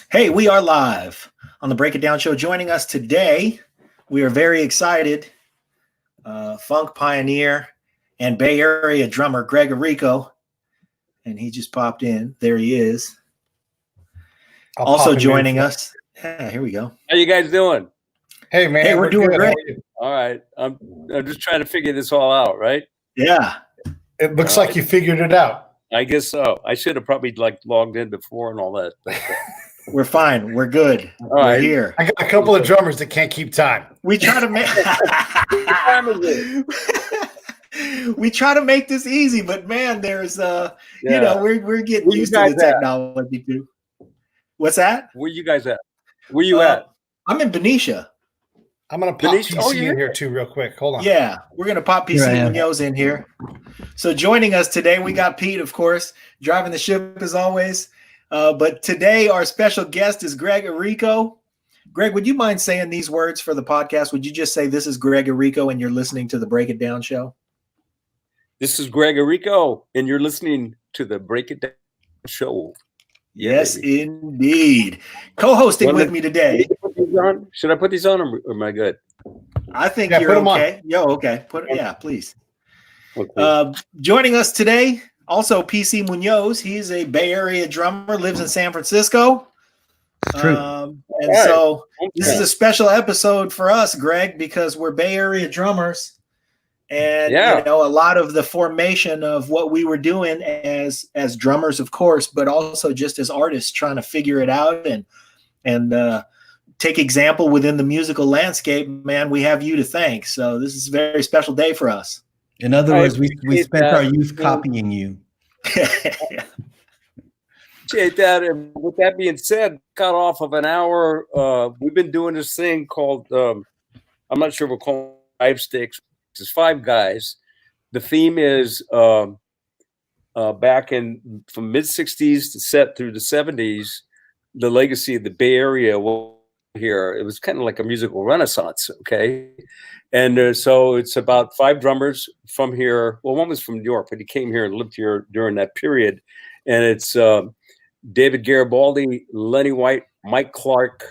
Hey, we are live on the Break It Down show. Joining us today, we are very excited. Funk pioneer and Bay Area drummer Greg Errico, and he just popped in. There he is. Also joining us. Yeah, here we go. How you guys doing? Hey man, Hey, we're doing good. great. All right, I'm just trying to figure this all out, right? Yeah, It looks like you figured it out. I guess so. I should have probably logged in before and all that. we're fine. We're good. All we're right. here. I got a couple of drummers that can't keep time. We try to make we try to make this easy, but man, there's we're getting used to the technology too. What's that? Where you guys at? Where you at? I'm in Benicia. I'm gonna pop PC in here too real quick. Hold on. Yeah, we're gonna pop PC Munoz in here. So joining us today, we got Pete, of course, driving the ship as always. But today our special guest is Greg Errico. Greg, would you mind saying these words for the podcast? Would you just say this is Greg Errico and you're listening to the Break It Down show? This is Greg Errico and you're listening to the Break It Down show. Yes, indeed. Co-hosting with me today. Should I put these on or am I good? I think you're okay. Yo, okay. Please. Okay. Joining us today, also PC Munoz. He's a Bay Area drummer, lives in San Francisco. So this is a special episode for us, Greg, because we're Bay Area drummers. And a lot of the formation of what we were doing as drummers, of course, but also just as artists trying to figure it out and take example within the musical landscape, man, we have you to thank. So this is a very special day for us. In other words, we spent our youth copying you. Appreciate that. And with that being said, got off of an hour. We've been doing this thing called, I'm not sure we'll call it Five Sticks. It's five guys. The theme is back in from mid-60s to set through the 70s, the legacy of the Bay Area here. It was kind of like a musical renaissance, okay? And so it's about five drummers from here. Well, one was from New York, but he came here and lived here during that period. And it's David Garibaldi, Lenny White, Mike Clark,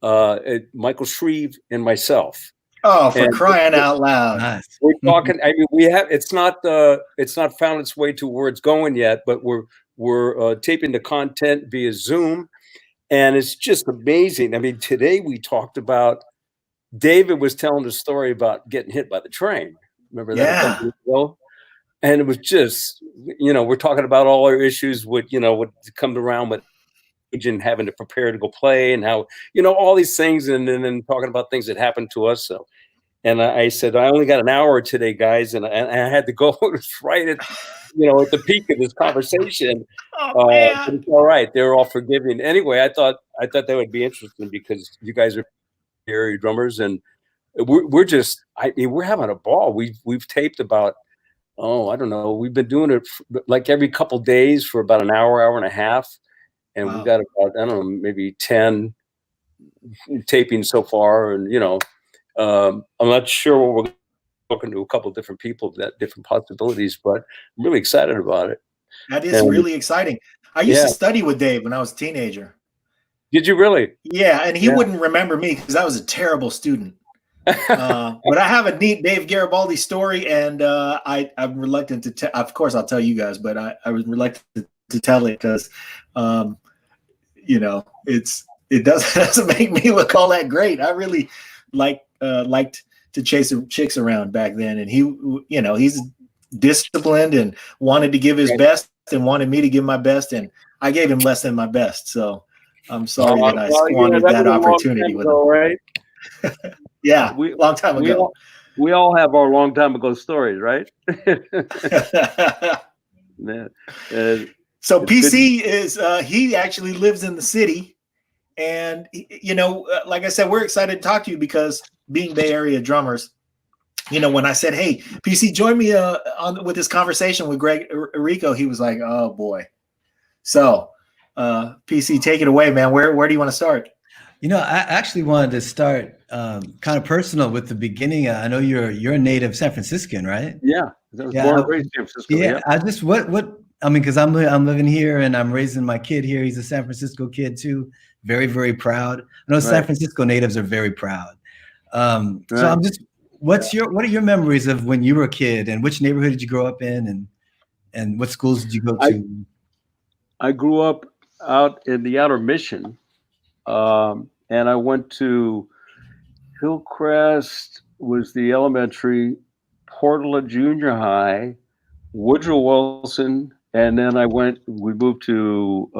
Michael Shreve, and myself. Oh, for crying out loud! Nice. We're talking. I mean, we have. It's not found its way to where it's going yet, but we're taping the content via Zoom, and it's just amazing. I mean, today we talked about. David was telling the story about getting hit by the train. Remember that? Yeah. And it was just, we're talking about all our issues with, what comes around with agent having to prepare to go play and how, all these things and then talking about things that happened to us. So, and I said, I only got an hour today, guys. And I had to go right at, at the peak of this conversation. Oh, man. But it's all right. They're all forgiving. Anyway, I thought that would be interesting because you guys are area drummers and we're just, we're having a ball. We've taped about, I don't know. We've been doing it like every couple days for about an hour and a half. And we've got about, I don't know, maybe 10 tapings so far. And, I'm not sure what we're talking to a couple of different people, that different possibilities, but I'm really excited about it. That is really exciting. I used to study with Dave when I was a teenager. Did you really? Yeah. And he wouldn't remember me because I was a terrible student. But I have a neat Dave Garibaldi story, and I'm reluctant to of course I'll tell you guys, but I was reluctant to tell it because it doesn't make me look all that great. I really liked to chase chicks around back then, and he's disciplined and wanted to give his best and wanted me to give my best, and I gave him less than my best. So I'm sorry that I squandered that opportunity with him. Right? Yeah, long time ago. We all have our long time ago stories, right? So PC is he actually lives in the city, and like I said, we're excited to talk to you because being Bay Area drummers, when I said, "Hey, PC, join me with this conversation with Greg Errico," he was like, "Oh boy." So PC, take it away, man. Where do you want to start? I actually wanted to start kind of personal with the beginning. I know you're a native San Franciscan, right? Yeah, I was born and raised in San Francisco. Yeah, I just because I'm living here and I'm raising my kid here. He's a San Francisco kid too. very, very proud. I know San Francisco natives are very proud. So I'm just, what are your memories of when you were a kid, and which neighborhood did you grow up in, and what schools did you go to? I grew up out in the Outer Mission, and I went to Hillcrest was the elementary, Portola Junior High, Woodrow Wilson, and then we moved to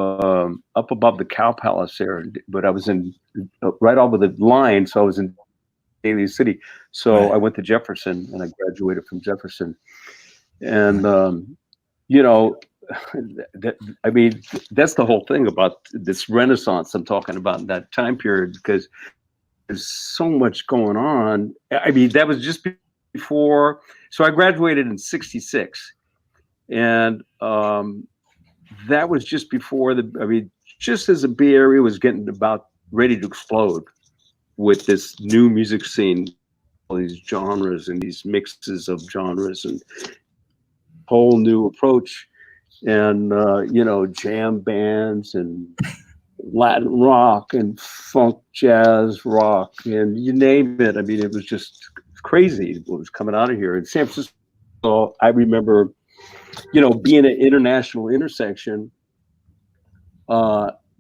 up above the Cow Palace there, but I was in right over the line, so I was in Daly City. So I went to Jefferson, and I graduated from Jefferson. And, you know, I mean, that's the whole thing about this Renaissance I'm talking about in that time period, because there's so much going on. I mean, that was just before. So I graduated in '66, and that was just before just as the Bay Area was getting about ready to explode with this new music scene, all these genres and these mixes of genres and whole new approach, and you know, jam bands and Latin rock and funk, jazz rock, and you name it. I mean, it was just crazy what was coming out of here in San Francisco. I remember, you know, being an international intersection.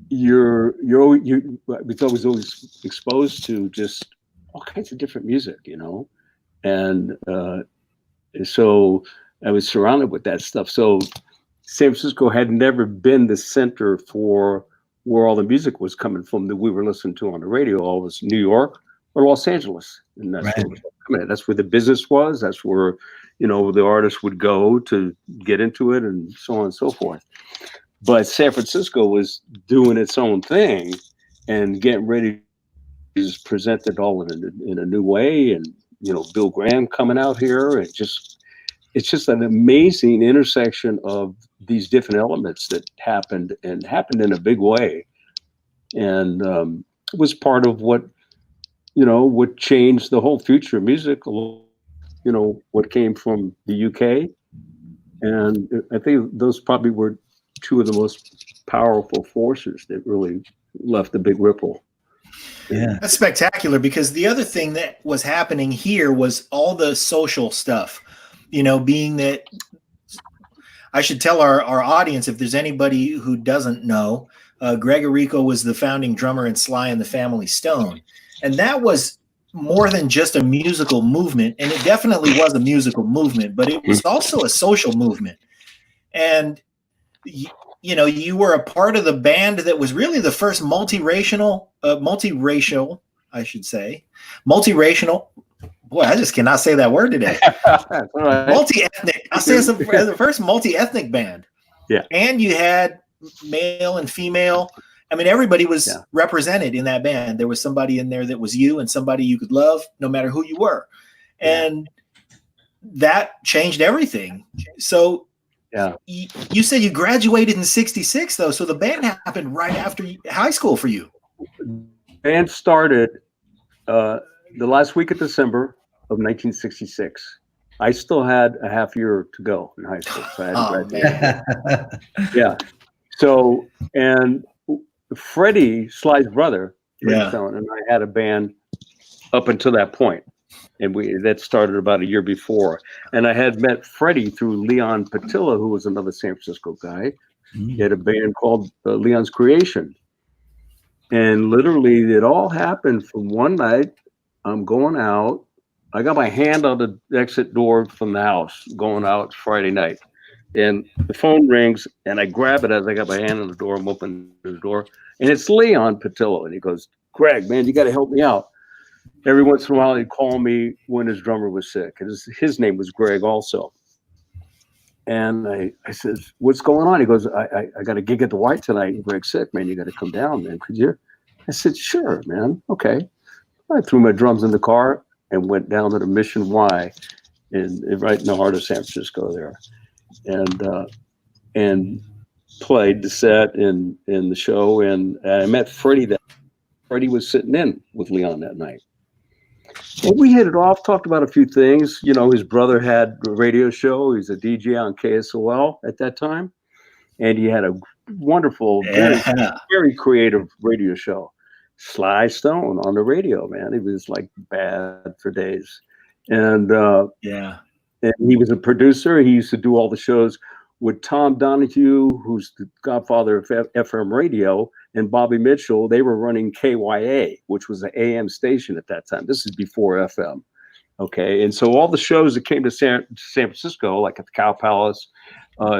You're always exposed to just all kinds of different music, you know, and so I was surrounded with that stuff. So San Francisco had never been the center for where all the music was coming from that we were listening to on the radio. All was New York or Los Angeles, and that's where it was coming. That's where the business was. That's where, you know, the artists would go to get into it, and so on and so forth. But San Francisco was doing its own thing and getting ready to present it all in a new way. And, you know, Bill Graham coming out here, and it's just an amazing intersection of these different elements that happened in a big way. And it was part of what, you know, what changed the whole future of music, you know, what came from the UK. And I think those probably were two of the most powerful forces that really left a big ripple. Yeah, that's spectacular, because the other thing that was happening here was all the social stuff, you know, being that I should tell our audience, if there's anybody who doesn't know, Greg Errico was the founding drummer in Sly and the Family Stone. And that was more than just a musical movement. And it definitely was a musical movement, but it was also a social movement. And you know, you were a part of the band that was really the first multiracial, boy, I just cannot say that word today. Multi-ethnic. I'll say it's the first multi-ethnic band. Yeah. And you had male and female. I mean, everybody was represented in that band. There was somebody in there that was you, and somebody you could love no matter who you were. And that changed everything. So you said you graduated in '66, though. So the band happened right after high school for you. Band started the last week of December of 1966. I still had a half year to go in high school. So I had to graduate. Yeah. So, and Freddie, Sly's brother, Freddie Stone, and I had a band up until that point. And that started about a year before. And I had met Freddie through Leon Patilla, who was another San Francisco guy. He had a band called Leon's Creation. And literally it all happened from one night. I'm going out. I got my hand on the exit door from the house going out Friday night. And the phone rings, and I grab it as I got my hand on the door. I'm opening the door, and it's Leon Patilla. And he goes, "Greg, man, you got to help me out." Every once in a while, he'd call me when his drummer was sick. His name was Greg also. And I said, "What's going on?" He goes, I got a gig at the White tonight. Greg's sick, man. You got to come down, man. Could you? I said, "Sure, man. Okay." I threw my drums in the car and went down to the Mission Y right in the heart of San Francisco there. And played the set in the show. And I met Freddie. Freddie was sitting in with Leon that night. And we hit it off, talked about a few things. You know, his brother had a radio show. He's a DJ on KSOL at that time. And he had a wonderful, very creative radio show. Sly Stone on the radio, man. He was like bad for days. And and he was a producer. He used to do all the shows with Tom Donahue, who's the godfather of FM radio, and Bobby Mitchell. They were running KYA, which was an AM station at that time. This is before FM. Okay. And so all the shows that came to San Francisco, like at the Cow Palace,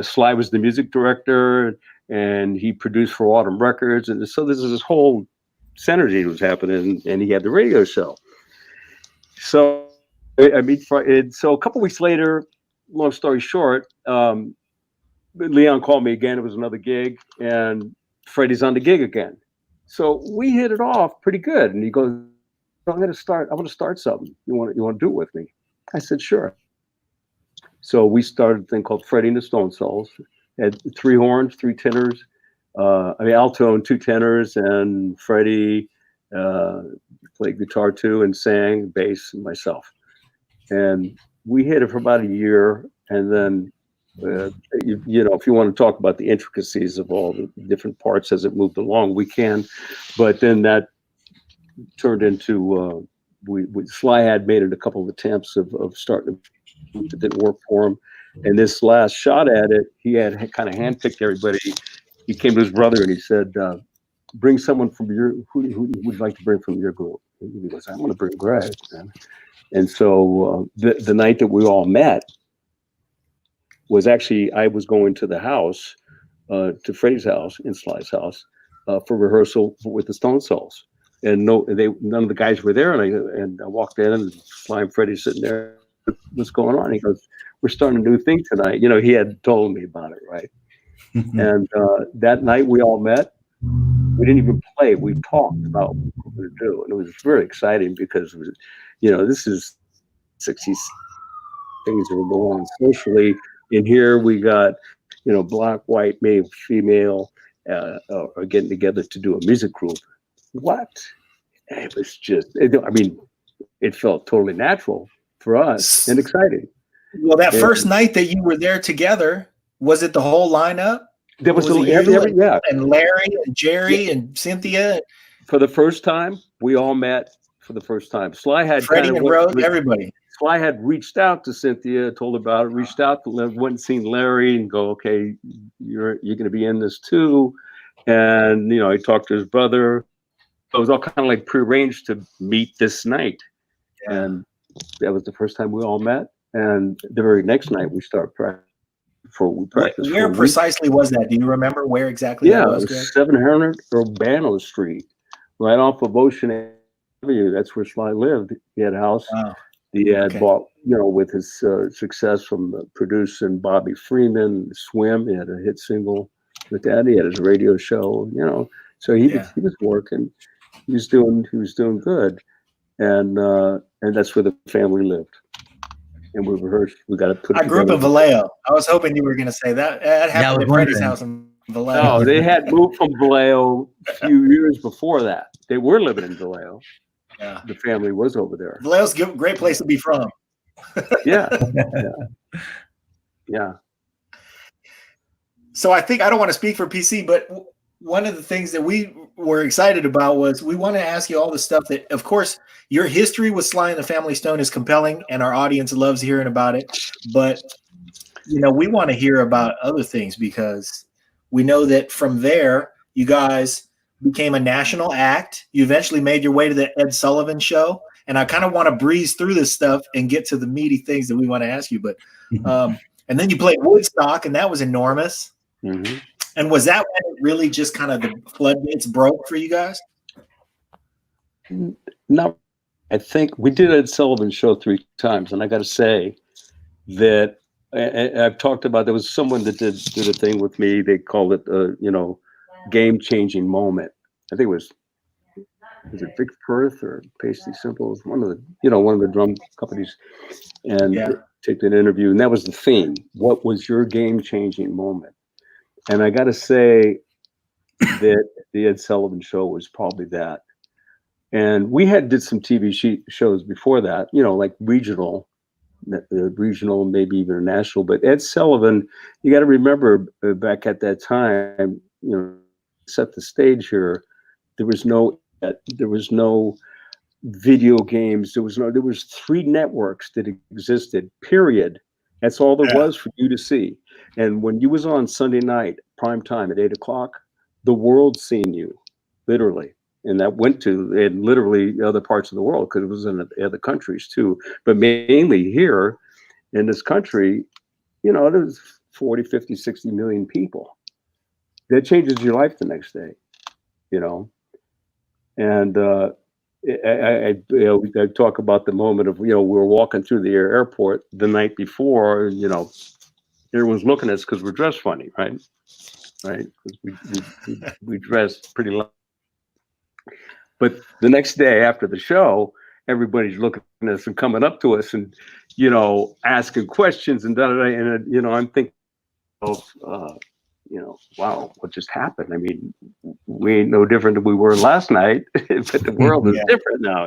Sly was the music director, and he produced for Autumn Records. And so there's this whole synergy was happening, and he had the radio show. So I mean, so a couple weeks later, long story short, Leon called me again. It was another gig, and Freddie's on the gig again. So we hit it off pretty good. And he goes, I want to start something. You want to do it with me? I said, sure. So we started a thing called Freddie and the Stone Souls. Had 3 horns, 3 tenors, alto and 2 tenors, and Freddie played guitar too and sang bass, and myself. And we hit it for about a year, and then you know, if you want to talk about the intricacies of all the different parts as it moved along, we can. But then that turned into Sly had made it a couple of attempts of starting to, it didn't work for him. And this last shot at it, he had kind of handpicked everybody. He came to his brother and he said, bring someone from who would you like to bring from your group? He goes, I'm going to bring Greg, man. And so the night that we all met was actually, I was going to the house, to Freddie's house, in Sly's house, for rehearsal with the Stone Souls. And none of the guys were there. And I walked in, and Sly and Freddie sitting there. What's going on? He goes, we're starting a new thing tonight. You know, he had told me about it, right? And that night we all met. We didn't even play. We talked about what we were going to do. And it was very exciting because, it was, you know, this is 60s things that were going on socially. And here we got, you know, black, white, male, female, are getting together to do a music group. What? It was just, I mean, it felt totally natural for us and exciting. Well, that first night that you were there together, was it the whole lineup? There was yeah, and Larry and Jerry and Cynthia. For the first time, we all met for the first time. Sly had Freddie and Rose, everybody. Sly had reached out to Cynthia, told her about it, reached out to went and seen Larry and go, okay, you're going to be in this too. And, you know, he talked to his brother. It was all kind of like prearranged to meet this night. Yeah. And that was the first time we all met. And the very next night we started practicing. Where precisely was that? Do you remember where exactly that was? Yeah, 700 Urbana Street, right off of Ocean Avenue. That's where Sly lived. He had a house. Wow. He had bought, you know, with his success from producing Bobby Freeman, Swim. He had a hit single with that. He had his radio show, you know. So he was working. He was doing good, and that's where the family lived. And we rehearsed. We got to put. I grew up in Vallejo. I was hoping you were going to say that. That happened at Freddie's house in Vallejo. No, they had moved from Vallejo a few years before that. They were living in Vallejo. Yeah, the family was over there. Vallejo's a great place to be from. Yeah. So I think I don't want to speak for PC, but one of the things that we were excited about was we want to ask you all the stuff that, of course, your history with Sly and the Family Stone is compelling, and our audience loves hearing about it. But, you know, we want to hear about other things because we know that from there, you guys became a national act. You eventually made your way to the Ed Sullivan Show. And I kind of want to breeze through this stuff and get to the meaty things that we want to ask you. But and then you played Woodstock, and that was enormous. Mm-hmm. And was that when it really just kind of the floodgates broke for you guys? No, I think we did Ed Sullivan Show 3 times, and I got to say that I've talked about. There was someone that did a thing with me. They called it, you know, game-changing moment. I think it was it Vic Firth or Pasty Simples, one of the drum companies, and take an interview, and that was the theme. What was your game-changing moment? And I got to say that the Ed Sullivan Show was probably that. And we did some TV shows before that, you know, like regional, regional, maybe even national. But Ed Sullivan, you got to remember back at that time, set the stage here. There was no video games. There was 3 networks that existed, period. That's all there was for you to see. And when you was on Sunday night, prime time at 8:00, the world seen you, literally. And that went to literally other parts of the world, because it was in other countries too. But mainly here in this country, there's 40, 50, 60 million people. That changes your life the next day, And I talk about the moment of, we were walking through the airport the night before, everyone's looking at us because we're dressed funny, right? Right? We dressed pretty low. But the next day after the show, everybody's looking at us and coming up to us and, asking questions and and I'm thinking of, wow, what just happened? I mean, we ain't no different than we were last night, but the world is different now,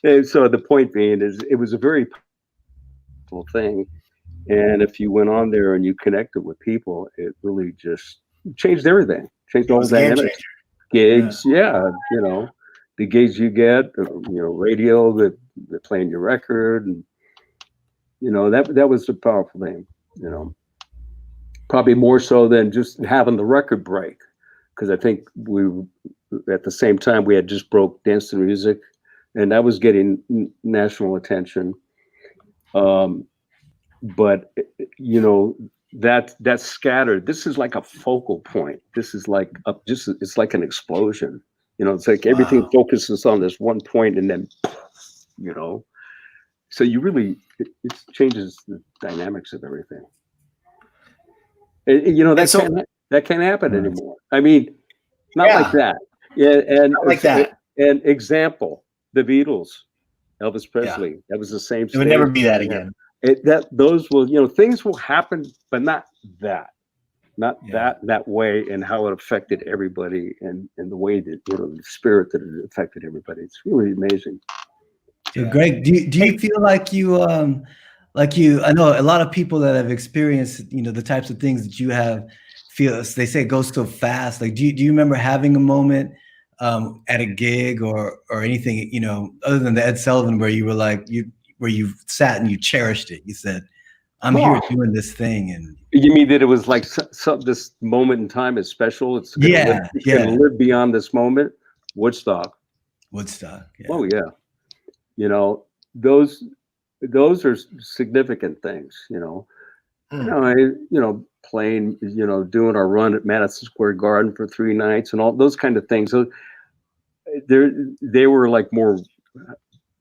And so the point being is, it was a very powerful thing. And if you went on there and you connected with people, it really just changed everything. Changed all dynamics. Gigs, the gigs you get, radio, that playing your record, and that was the powerful thing, probably more so than just having the record break, because I think at the same time we had just broke Dance to Music, and that was getting national attention. But that's scattered. This is like a focal point. This is like it's like an explosion. It's like everything focuses on this one point, and then, so you really, it changes the dynamics of everything. That can't happen anymore. I mean, not like that. Yeah, and not like that. And example, the Beatles, Elvis Presley. That was the same. It would never be that again. Those will, things will happen, but not that. That way, and how it affected everybody, and the way that the spirit that it affected everybody. It's really amazing. Greg, do you feel like you I know a lot of people that have experienced the types of things that you have feel, they say it goes so fast. Like do you remember having a moment at a gig or anything other than the Ed Sullivan where you were like where you sat and you cherished it? You said, I'm here doing this thing. And you mean that it was like this moment in time is special? It's gonna live beyond this moment. Woodstock. Yeah. Oh yeah. Those are significant things. Playing, doing our run at Madison Square Garden for 3 nights and all those kind of things. So they were like more,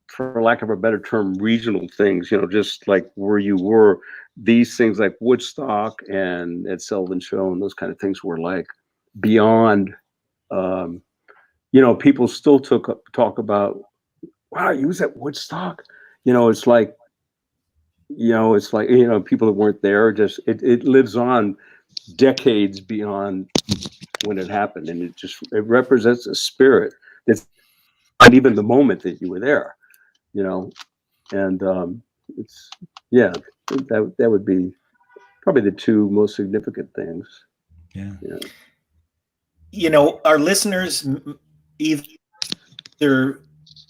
for lack of a better term, regional things, just like where you were. These things like Woodstock and Ed Sullivan Show and those kind of things were like beyond, people still talk about, wow, you was at Woodstock. It's like, people that weren't there, just, it lives on decades beyond when it happened. And it represents a spirit that's not even the moment that you were there, and it's, that would be probably the 2 most significant things. Our listeners either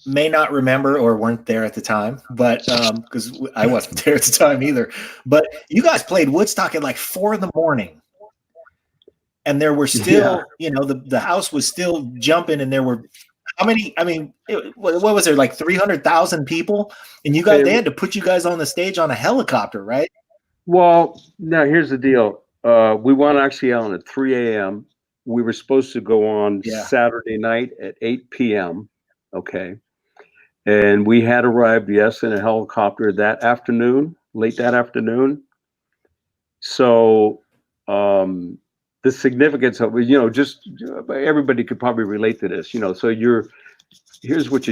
may not remember or weren't there at the time, but because I wasn't there at the time either. But you guys played Woodstock at like 4 a.m, and there were still, the house was still jumping, and there were how many? I mean, what was there, like 300,000 people? And they had to put you guys on the stage on a helicopter, right? Well, now here's the deal. We went actually on at 3 a.m. We were supposed to go on Saturday night at 8 p.m. Okay. And we had arrived, in a helicopter that afternoon, late that afternoon. So the significance of, just everybody could probably relate to this, so here's what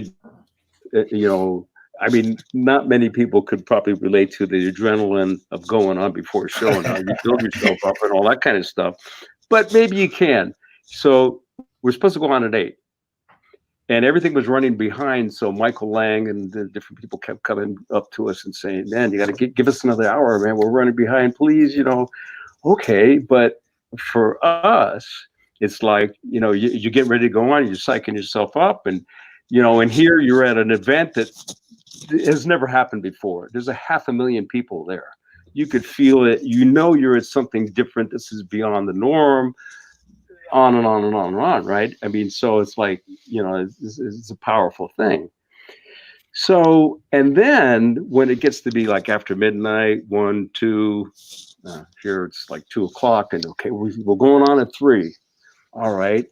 I mean, not many people could probably relate to the adrenaline of going on before a show and how you build yourself up and all that kind of stuff, but maybe you can. So we're supposed to go on at 8. and everything was running behind. So Michael Lang and the different people kept coming up to us and saying, "Man, you got to give us another hour, man. We're running behind, please." Okay. But for us, it's like, you get ready to go on, you're psyching yourself up, and and here you're at an event that has never happened before. There's 500,000 people there. You could feel it. You're at something different. This is beyond the norm. On and on and on and on, right? I mean, so it's like, it's a powerful thing. So, and then when it gets to be like after midnight, 1, 2, here it's like 2 o'clock, and okay, we're going on at 3. All right.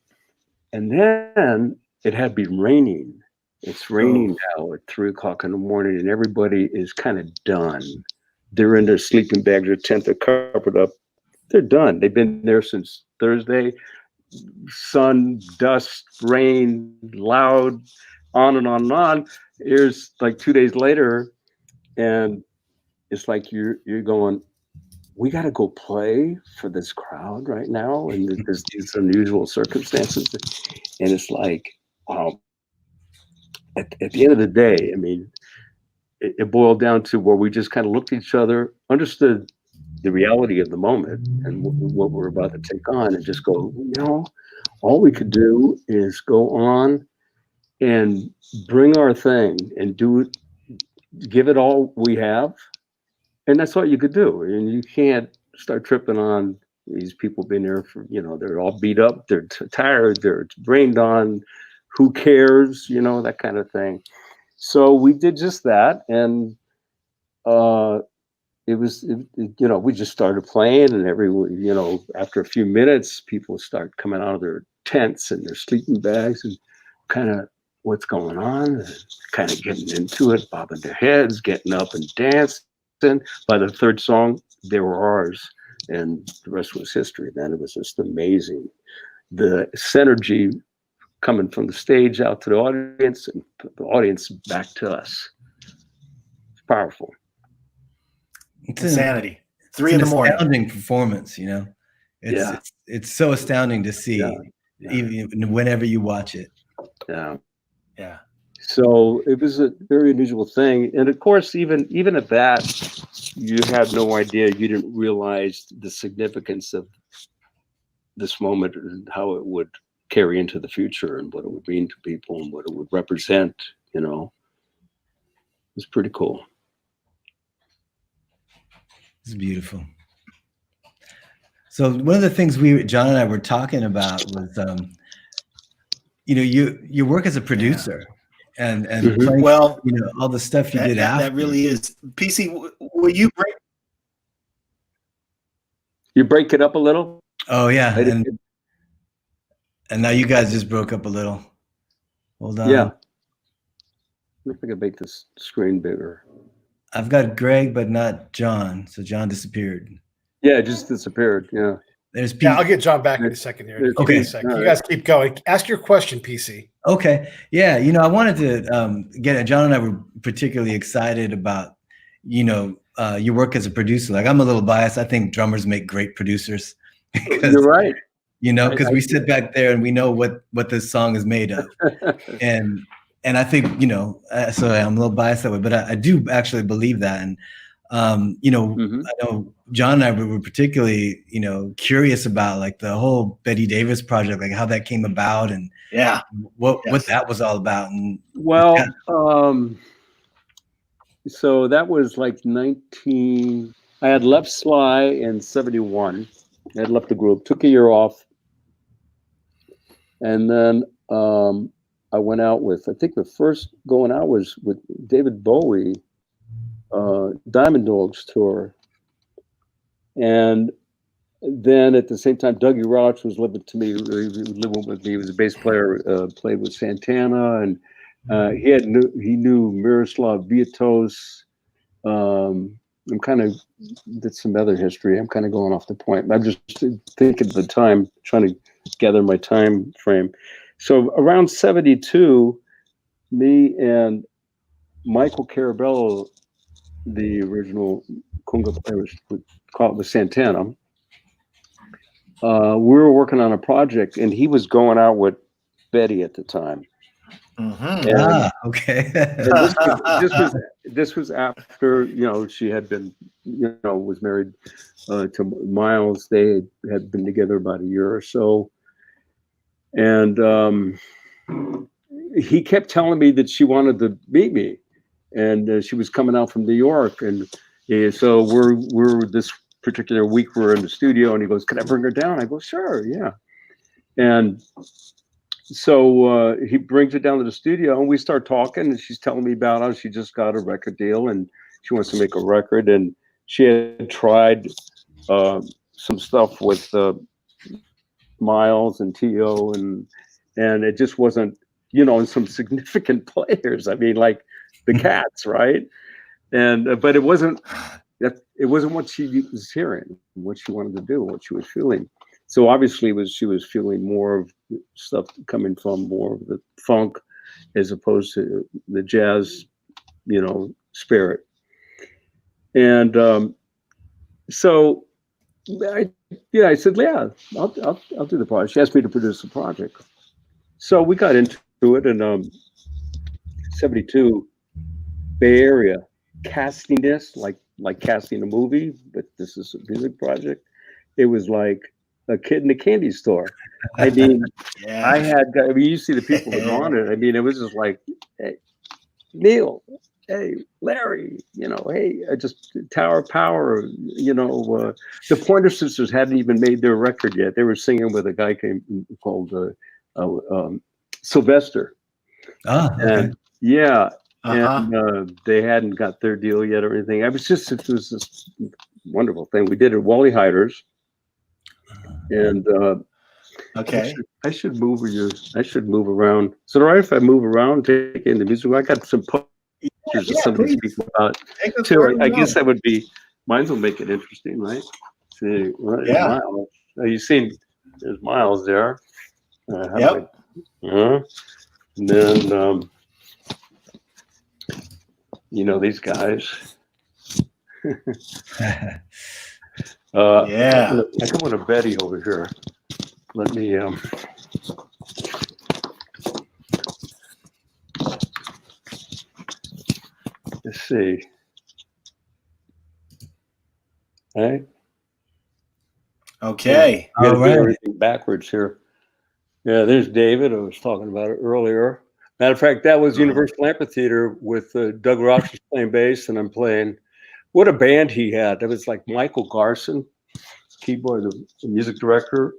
And then it had been raining. It's raining now at 3 o'clock in the morning, and everybody is kind of done. They're in their sleeping bags or tent, they're covered up. They're done. They've been there since Thursday. Sun, dust, rain, loud, on and on and on. Here's like 2 days later, and it's like you're going, we got to go play for this crowd right now, and there's these unusual circumstances, and it's like, wow. At the end of the day, I mean, it boiled down to where we just kind of looked at each other, understood the reality of the moment and what we're about to take on, and just go, all we could do is go on and bring our thing and do it, give it all we have. And that's all you could do. And you can't start tripping on these people being there for, they're all beat up, they're tired, they're rained on, who cares, that kind of thing. So we did just that. And we just started playing, and after a few minutes, people start coming out of their tents and their sleeping bags and kind of what's going on, and kind of getting into it, bobbing their heads, getting up and dancing. By the third song, they were ours, and the rest was history. Then it was just amazing. The synergy coming from the stage out to the audience, and the audience back to us. It's powerful. It's insanity. 3 in the morning. Astounding performance, It's so astounding to see, even whenever you watch it. Yeah. Yeah. So it was a very unusual thing. And of course, even at that, you had no idea, you didn't realize the significance of this moment and how it would carry into the future and what it would mean to people and what it would represent, It was pretty cool. It's beautiful. So one of the things John and I were talking about was, your work as a producer and playing, well, all the stuff you did after. That really is. PC, will you break? You break it up a little? Oh yeah, and now you guys just broke up a little. Hold on. Yeah. If I can make this screen bigger. I've got Greg, but not John. So John disappeared. Yeah, it just disappeared. Yeah. There's PC. Yeah, I'll get John back in a second here. Okay. You guys keep going. Ask your question, PC. Okay. Yeah. I wanted to get it. John and I were particularly excited about, your work as a producer. Like, I'm a little biased. I think drummers make great producers. You're right. Because we sit back there and we know what this song is made of. And I think, so I'm a little biased that way, but I do actually believe that. And, I know John and I were particularly, curious about like the whole Betty Davis project, like how that came about and what that was all about. And so that was like I had left Sly in 71. I had left the group, took a year off. And then, I went out with, I think the first going out was with David Bowie, Diamond Dogs tour. And then at the same time, Dougie Rauch was living with me. He was a bass player, played with Santana, and he knew Miroslav Viatos. I'm kind of did some other history. I'm kind of going off the point. I'm just thinking of the time, trying to gather my time frame. So around 72, me and Michael Carabello, the original conga player, with Santana, we were working on a project, and he was going out with Betty at the time. Mm-hmm. Okay. This was after, you know, she had been, you know, was married to Miles. They had been together about a year or so, and he kept telling me that she wanted to meet me, and she was coming out from New York, and so we're this particular week we're in the studio, and he goes, "Can I bring her down?" I go, "Sure, yeah," and so he brings it down to the studio, and we start talking, and she's telling me about how she just got a record deal and she wants to make a record, and she had tried some stuff with Miles and T.O. and it just wasn't, you know, and some significant players. I mean, like the Cats, right? And but it wasn't what she was hearing, what she wanted to do, what she was feeling. So obviously, she was feeling more of stuff coming from more of the funk, as opposed to the jazz, you know, spirit. And so, I said, yeah, I'll do the project. She asked me to produce the project, so we got into it in '72, Bay Area, casting this like casting a movie, but this is a music project. It was like a kid in a candy store. I mean, you see the people that are on it. I mean, it was just like, hey, Neil, hey, Larry, you know, hey, just Tower of Power, you know, the Pointer Sisters hadn't even made their record yet. They were singing with a guy called Sylvester. Okay. And yeah, and they hadn't got their deal yet or anything. It was this wonderful thing. We did it at Wally Hyder's. And okay, I should move around. Is it all right if I move around, take in the music? I got some pictures of some of these people about too. I guess that would be mine. Will make it interesting, right? See, Miles. You've seen there's Miles there. Yep. And then you know these guys. Yeah. I come with a Betty over here. Let me let's see. All right. Okay. You got to get everything backwards here. Yeah, there's David. I was talking about it earlier. Matter of fact, that was Universal Amphitheater with Doug Rogers playing bass, and I'm playing. What a band he had! That was like Michael Garson, keyboard, the music director.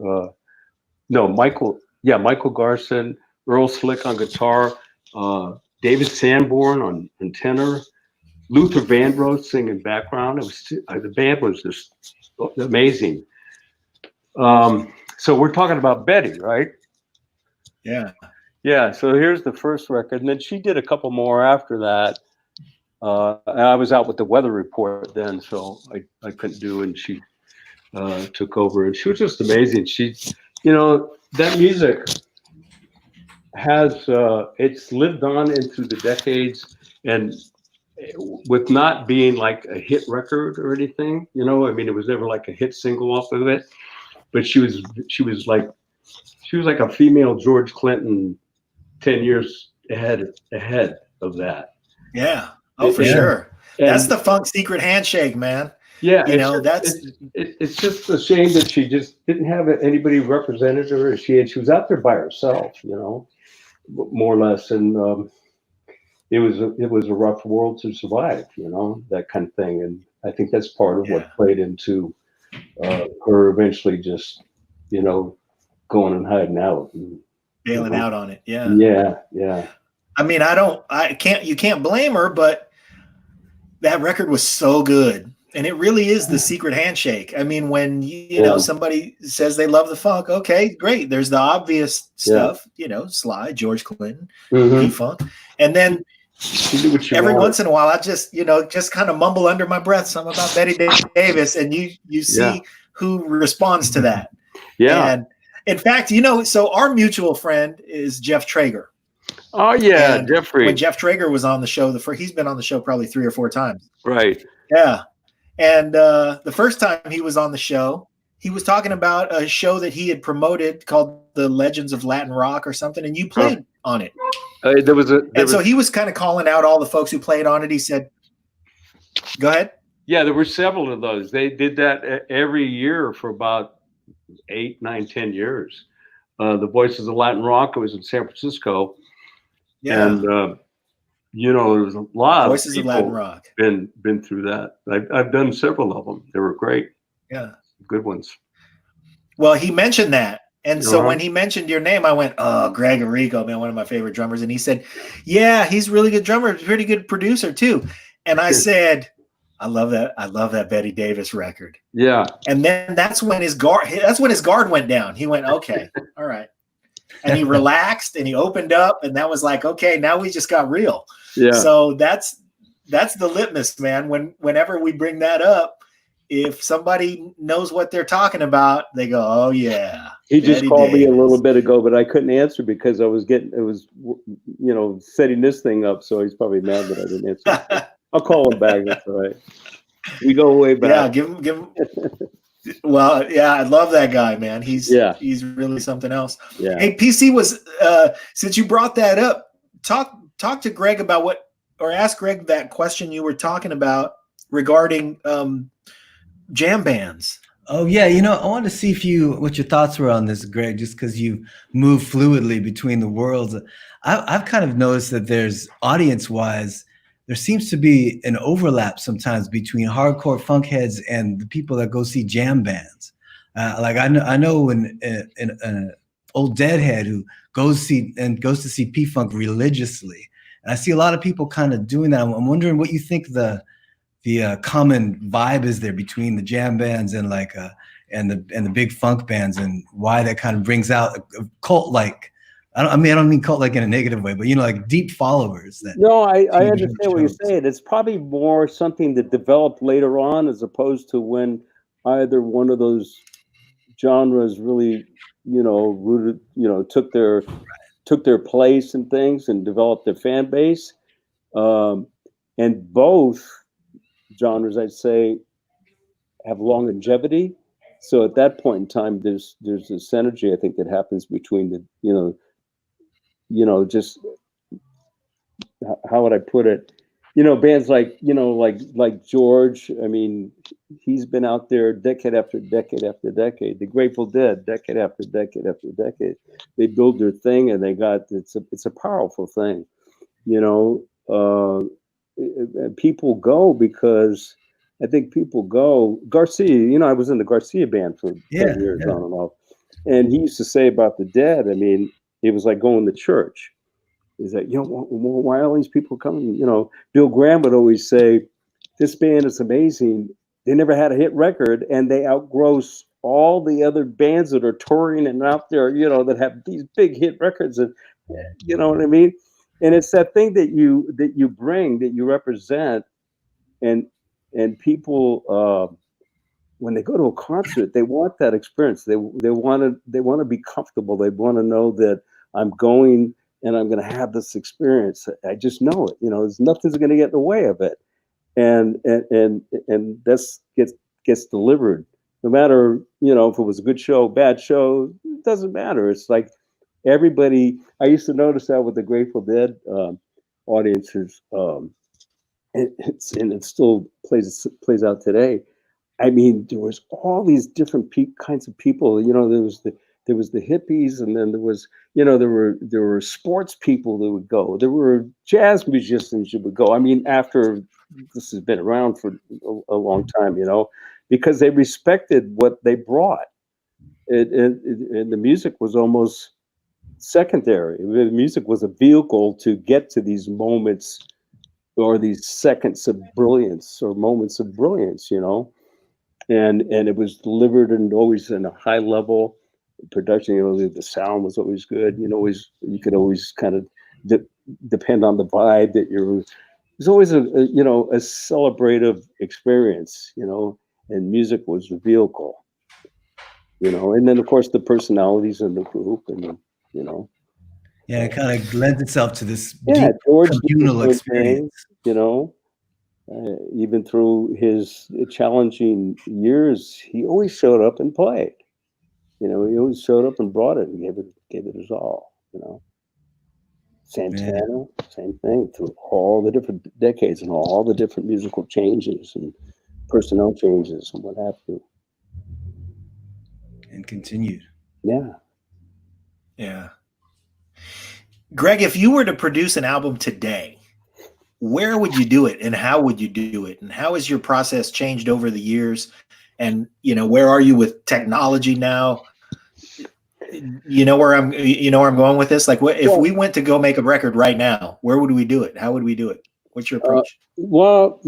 Michael Garson, Earl Slick on guitar, David Sanborn on tenor, Luther Vandross singing background. It was the band was just amazing. So we're talking about Betty, right? Yeah. Yeah. So here's the first record, and then she did a couple more after that. I was out with the weather report then, so I couldn't do, and she took over, and she was just amazing. She, you know, that music has it's lived on into the decades, and with not being like a hit record or anything, you know, I mean, it was never like a hit single off of it, but she was like a female George Clinton 10 years ahead of that. Yeah. Oh, for sure. And that's the funk secret handshake, man. Yeah, you know, it's just a shame that she just didn't have anybody represented her. She was out there by herself, you know, more or less, and it was a rough world to survive, you know, that kind of thing. And I think that's part of what played into her eventually just, you know, going and hiding out, and, bailing out on it. Yeah. I mean, you can't blame her, but that record was so good. And it really is the secret handshake. I mean, when you know somebody says they love the funk, okay, great. There's the obvious stuff, you know, Sly, George Clinton, P-Funk, and then every once in a while, I just kind of mumble under my breath something about Betty Davis, and you see who responds to that. Yeah. And in fact, you know, so our mutual friend is Jeff Traeger. Oh yeah, and Jeffrey. When Jeff Traeger was on the show, he's been on the show probably 3 or 4 times. Right. Yeah. And the first time he was on the show, he was talking about a show that he had promoted called The Legends of Latin Rock or something, and you played on it. So he was kind of calling out all the folks who played on it. He said, "Go ahead." Yeah, there were several of those. They did that every year for about 8, 9, 10 years. The Voices of Latin Rock. It was in San Francisco. Yeah. And there was a lot Voices of people Latin Rock. been through that. I've done several of them. They were great. Yeah, good ones. Well, he mentioned that, and so when he mentioned your name, I went, "Oh, Greg Errico, man, one of my favorite drummers." And he said, "Yeah, he's a really good drummer, pretty good producer too." And I said, "I love that. I love that Betty Davis record." Yeah. And then that's when his guard went down. He went, "Okay, all right." And he relaxed and he opened up, and that was like, okay, now we just got real. Yeah. So that's the litmus, man. Whenever we bring that up, if somebody knows what they're talking about, they go, "Oh yeah." He just Betty called me a Davis. little bit ago, but I couldn't answer because I was setting this thing up. So he's probably mad that I didn't answer. I'll call him back. That's all right. We go way back. Yeah, give him. Well, yeah, I love that guy, man. He's really something else. Yeah. Hey, PC was since you brought that up, talk to Greg about ask Greg that question you were talking about regarding jam bands. Oh yeah, I wanted to see what your thoughts were on this, Greg, just because you move fluidly between the worlds. I've kind of noticed that there's audience-wise, there seems to be an overlap sometimes between hardcore funk heads and the people that go see jam bands. Like I know an old deadhead who goes to see P-Funk religiously, and I see a lot of people kind of doing that. I'm wondering what you think the common vibe is there between the jam bands and and the big funk bands, and why that kind of brings out a cult like. I don't mean cult like in a negative way, but like deep followers. I understand what you're saying. It's probably more something that developed later on, as opposed to when either one of those genres really, rooted, took their place and things and developed their fan base. And both genres, I'd say, have longevity. So at that point in time, there's this synergy, I think, that happens between the, just how would I put it? Bands like George. I mean, he's been out there decade after decade after decade. The Grateful Dead, decade after decade after decade. They build their thing, and it's a powerful thing. People go because I think people go. Garcia, I was in the Garcia band for 10 years on and off, and he used to say about the Dead. I mean, it was like going to church. Is that why are all these people coming? Bill Graham would always say, "This band is amazing. They never had a hit record, and they outgross all the other bands that are touring and out there, that have these big hit records." And you know what I mean? And it's that thing that you bring, that you represent, and people when they go to a concert, they want that experience. They want to be comfortable. They want to know that I'm going and I'm going to have this experience. I just know it. There's nothing's going to get in the way of it, and this gets delivered. No matter if it was a good show, bad show, it doesn't matter. It's like everybody. I used to notice that with the Grateful Dead audiences. It still plays out today. I mean, there was all these different kinds of people. There was the hippies, and then there was there were sports people that would go. There were jazz musicians that would go. I mean, after this has been around for a long time, because they respected what they brought. And the music was almost secondary. The music was a vehicle to get to these moments, or these seconds of brilliance, or moments of brilliance, and it was delivered and always in a high level production. The sound was always good. You could always kind of depend on the vibe that there's always a celebrative experience, and music was the vehicle, and then of course the personalities in the group, and it kind of lends itself to this deep communal experience, even through his challenging years, he always showed up and played. He always showed up and brought it and gave it his all. Santana, same thing, through all the different decades and all the different musical changes and personnel changes and what have you. And continued. Yeah. Yeah. Greg, if you were to produce an album today, where would you do it and how would you do it? And how has your process changed over the years? And, where are you with technology now? You know where I'm going with this? Like, if we went to go make a record right now, where would we do it? How would we do it? What's your approach? Well,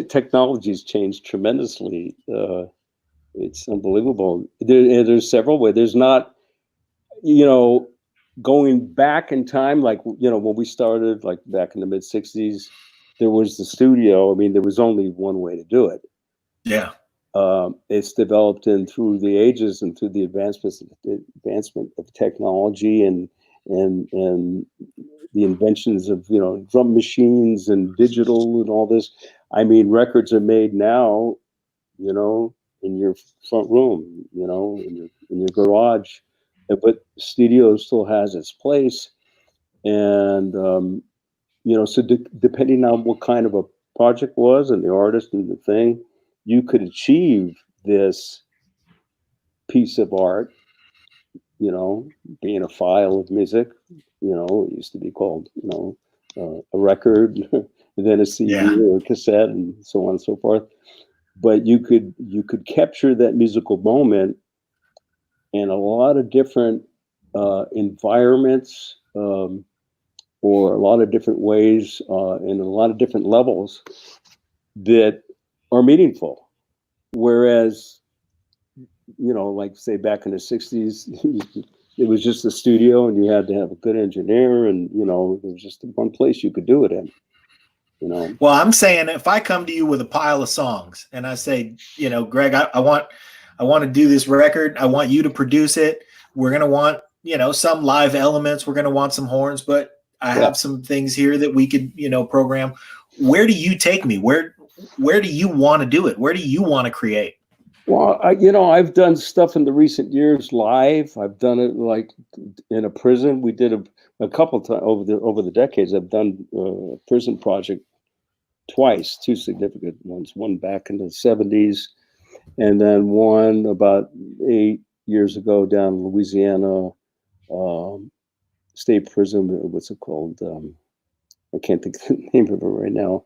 technology's changed tremendously. It's unbelievable. There's several ways. There's not, going back in time, like, when we started, like back in the mid 60s, there was the studio. I mean, there was only one way to do it. Yeah. It's developed through the ages and through the advancement of technology and the inventions of, drum machines and digital and all this. I mean, records are made now, in your front room, in your garage, but studio still has its place. And, so depending on what kind of a project was and the artist and the thing, you could achieve this piece of art, being a file of music, it used to be called, a record, and then a CD or a cassette and so on and so forth. But you could capture that musical moment in a lot of different environments, or a lot of different ways, in a lot of different levels that are meaningful. Whereas, like say back in the 60s, it was just a studio and you had to have a good engineer and, there was just one place you could do it in, Well, I'm saying if I come to you with a pile of songs and I say, Greg, I want to do this record. I want you to produce it. We're going to want, some live elements. We're going to want some horns, but I have some things here that we could, program. Where do you take me? Where do you want to do it? Where do you want to create? Well, I've done stuff in the recent years live. I've done it like in a prison. We did a couple times over the decades. I've done a prison project twice, two significant ones. One back in the 70s, and then one about 8 years ago down in Louisiana state prison. What's it called? I can't think of the name of it right now.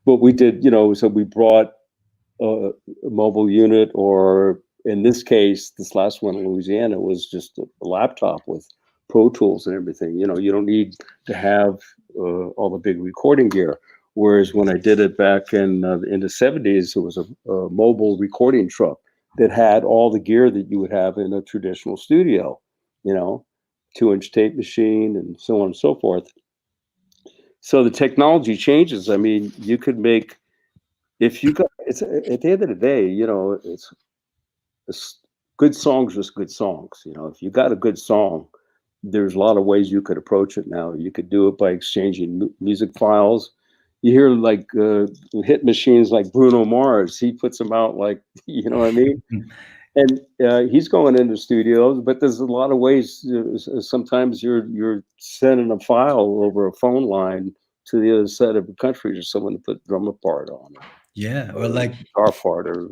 But we did, so we brought a mobile unit, or in this case, this last one in Louisiana was just a laptop with Pro Tools and everything. You don't need to have all the big recording gear. Whereas when I did it back in the 70s, it was a mobile recording truck that had all the gear that you would have in a traditional studio, 2-inch tape machine and so on and so forth. So the technology changes. I mean, you could make, if you got, it's at the end of the day, it's good songs, just good songs. If you got a good song, there's a lot of ways you could approach it now. You could do it by exchanging music files. You hear like hit machines like Bruno Mars. He puts them out like, you know what I mean? And he's going into studios, but there's a lot of ways. Sometimes you're sending a file over a phone line to the other side of the country to someone to put drummer part on. Or like guitar part, or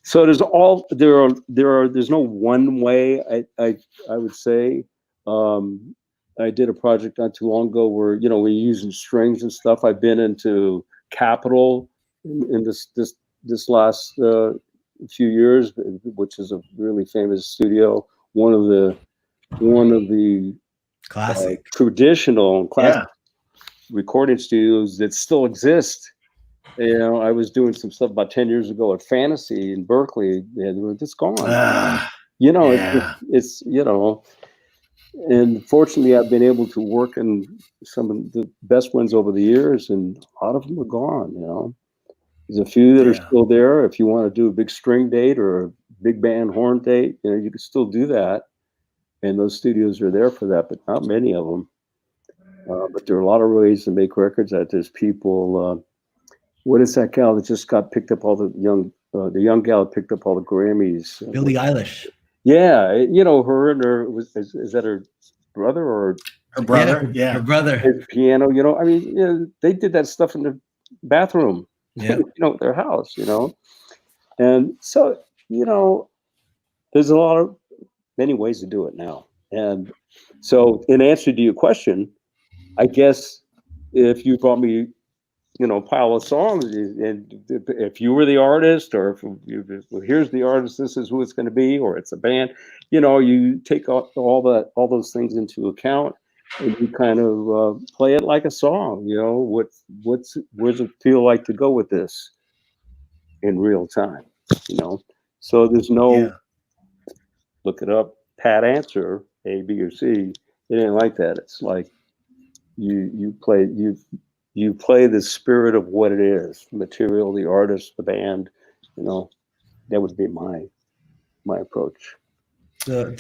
So there's there's no one way. I would say. I did a project not too long ago where we're using strings and stuff. I've been into Capitol in this last few years, which is a really famous studio. One of the classic traditional classic recording studios that still exist. I was doing some stuff about 10 years ago at Fantasy in Berkeley, and it's gone. It's and fortunately, I've been able to work in some of the best ones over the years, and a lot of them are gone. There's a few that are still there. If you want to do a big string date or a big band horn date, you can still do that, and those studios are there for that, but not many of them. But there are a lot of ways to make records. That there's people. What is that gal that just got picked up all the young gal that picked up all the Grammys? Billie Eilish. Yeah, her and her is that her brother or Her brother, yeah. Her brother. His piano, you know, I mean, you know, they did that stuff in the bathroom, Yeah. you know, their house, you know. And so, you know, there's many ways to do it now. And so in answer to your question, I guess if you brought me, you know, a pile of songs, and if you were the artist, or if you, well, here's the artist, this is who it's going to be, or it's a band, you know, you take all those things into account, and you kind of play it like a song. You know, where does it feel like to go with this in real time? You know, so there's no look it up, pat answer, A, B, or C. It ain't like that. It's like you play the spirit of what it is, material, the artist, the band. You know, that would be my approach.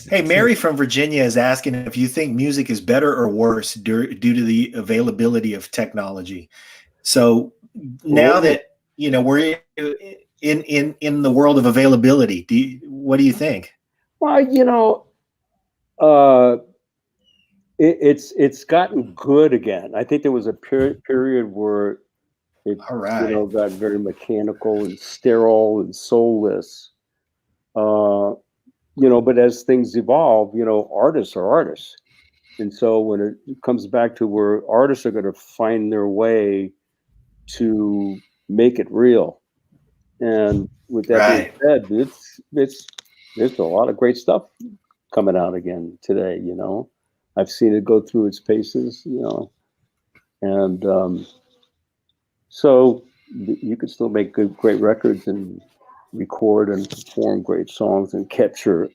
Hey, Mary from Virginia is asking if you think music is better or worse due to the availability of technology. So now that, you know, we're in the world of availability, what do you think? Well, you know, it's gotten good again. I think there was a period where it you know, got very mechanical and sterile and soulless. You know, but as things evolve, you know, artists are artists. And so when it comes back to where artists are going to find their way to make it real. And with that being said, there's a lot of great stuff coming out again today, you know. I've seen it go through its paces, you know. And so you could still make great records and record and perform great songs and capture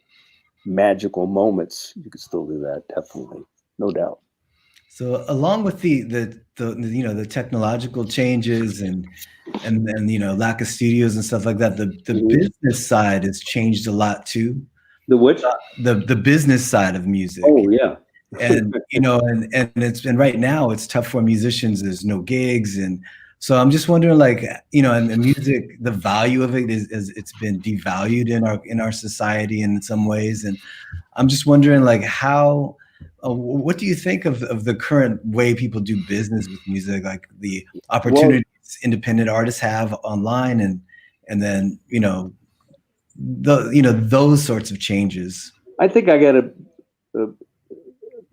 magical moments. You could still do that, definitely, no doubt. So along with the you know, the technological changes and you know, lack of studios and stuff like that, the business side has changed a lot too. The which? The business side of music. Oh yeah. And you know, and right now it's tough for musicians. There's no gigs, and so I'm just wondering, like, you know, and the music, the value of it is it's been devalued in our society in some ways, and I'm just wondering, like, how. What do you think of the current way people do business with music, like the opportunities independent artists have online, and then, you know, those sorts of changes? I think I got